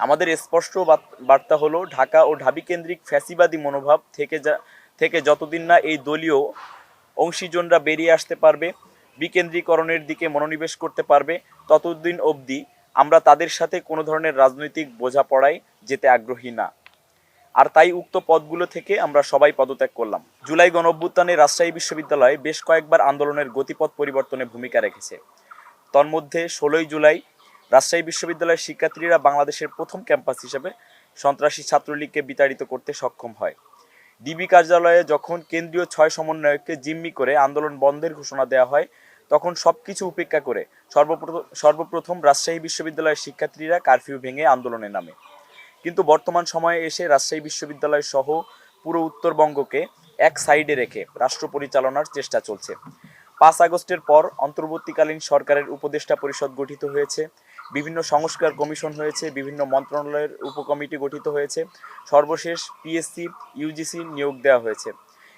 আমাদের স্পষ্ট বার্তা হলো, ঢাকা ও ঢাবি কেন্দ্রিক ফ্যাসিবাদী মনোভাব থেকে যতদিন না এই দলীয় অংশীজনরা বেরিয়ে আসতে পারবে, বিকেন্দ্রীকরণের দিকে মনোনিবেশ করতে পারবে, ততদিন অবধি আমরা তাদের সাথে কোনো ধরনের রাজনৈতিক বোঝাপড়ায় যেতে আগ্রহী না। আর তাই উক্ত পদগুলো থেকে আমরা সবাই পদত্যাগ করলাম। জুলাই গণঅভ্যুত্থানে রাজশাহী বিশ্ববিদ্যালয় বেশ কয়েকবার আন্দোলনের গতিপথ পরিবর্তনে ভূমিকা রেখেছে। তন্মধ্যে 16ই জুলাই রাজশাহী বিশ্ববিদ্যালয়ের শিক্ষার্থীরা বাংলাদেশের প্রথম ক্যাম্পাস হিসেবে সন্ত্রাসী ছাত্রলীগকে বিতাড়িত করতে সক্ষম হয়। ডিবি কার্যালয়ে যখন কেন্দ্রীয় 6 সমন্বয়ককে জিম্মি করে আন্দোলন বন্ধের ঘোষণা দেওয়া হয়, তখন সবকিছু উপেক্ষা করে সর্বপ্রথম রাজশাহী বিশ্ববিদ্যালয়ের শিক্ষার্থীরা কারফিউ ভেঙে আন্দোলনে নামে। কিন্তু বর্তমান সময়ে এসে রাজশাহী বিশ্ববিদ্যালয় সহ পুরো উত্তরবঙ্গকে এক সাইডে রেখে রাষ্ট্র পরিচালনার চেষ্টা চলছে। 5 আগস্টের পর অন্তর্বর্তীকালীন সরকারের উপদেষ্টা পরিষদ গঠিত হয়েছে, বিভিন্ন সংস্কার কমিশন হয়েছে, বিভিন্ন মন্ত্রণালয়ের উপকমিটি গঠিত হয়েছে, সর্বশেষ পিএসসি ইউজিসি নিয়োগ দেওয়া হয়েছে।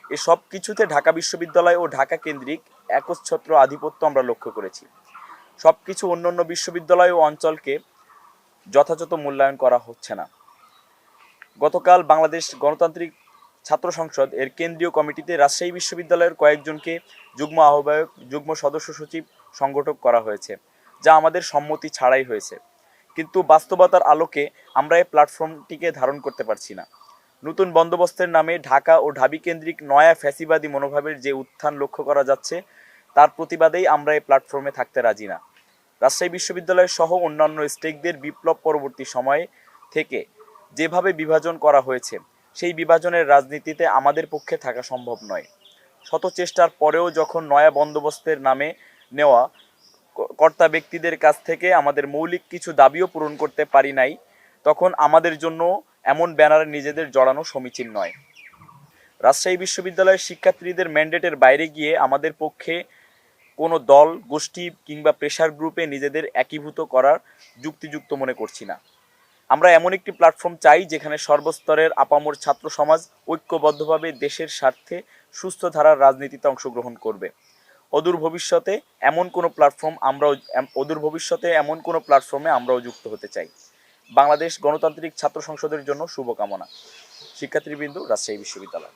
এসব কিছুতে ঢাকা বিশ্ববিদ্যালয় ও ঢাকা কেন্দ্রিক একচ্ছত্র আধিপত্য আমরা লক্ষ্য করেছি। সবকিছু অন্যান্য বিশ্ববিদ্যালয় ও অঞ্চলকে যথাযথ মূল্যায়ন করা হচ্ছে না। গতকাল বাংলাদেশ গণতান্ত্রিক ছাত্র সংসদ এর কেন্দ্রীয় কমিটিতে রাজশাহী বিশ্ববিদ্যালয়ের কয়েকজনকে যুগ্ম আহ্বায়ক, যুগ্ম সদস্য সচিব, সংগঠক করা হয়েছে, যা আমাদের সম্মতি ছাড়াই হয়েছে। কিন্তু বাস্তবতার আলোকে আমরা এই প্ল্যাটফর্মটিকে ধারণ করতে পারছি না। নতুন বন্দোবস্তের নামে ঢাকা ও ঢাবি কেন্দ্রিক নয়া ফ্যাসিবাদী মনোভাবের যে উত্থান লক্ষ্য করা যাচ্ছে, তার প্রতিবাদেই আমরা এই প্ল্যাটফর্মে থাকতে রাজি না। রাজশাহী বিশ্ববিদ্যালয় সহ অন্যান্য স্টেকদের বিপ্লব পরবর্তী সময়ে থেকে যেভাবে বিভাজন করা হয়েছে, সেই বিভাজনের রাজনীতিতে আমাদের পক্ষে থাকা সম্ভব নয়। শত চেষ্টার পরেও যখন নয়া বন্দোবস্তের নামে নেওয়া কর্তা ব্যক্তিদের কাছ থেকে আমাদের মৌলিক কিছু দাবিও পূরণ করতে পারি নাই, তখন আমাদের জন্য এমন ব্যানারে নিজেদের জড়ানো সমীচীন নয়। রাজশাহী বিশ্ববিদ্যালয়ের শিক্ষার্থীদের ম্যান্ডেটের বাইরে গিয়ে আমাদের পক্ষে কোনো দল, গোষ্ঠী কিংবা প্রেশার গ্রুপে নিজেদের একীভূত করার যুক্তিযুক্ত মনে করছি না। আমরা এমন একটি প্ল্যাটফর্ম চাই যেখানে সর্বস্তরের আপামর ছাত্র সমাজ ঐক্যবদ্ধভাবে দেশের স্বার্থে সুস্থ ধারার রাজনীতিতে অংশগ্রহণ করবে। অদূর ভবিষ্যতে এমন কোনো প্ল্যাটফর্মে আমরাও যুক্ত হতে চাই। বাংলাদেশ গণতান্ত্রিক ছাত্র সংসদের জন্য শুভকামনা। শিক্ষার্থীবৃন্দ, রাজশাহী বিশ্ববিদ্যালয়।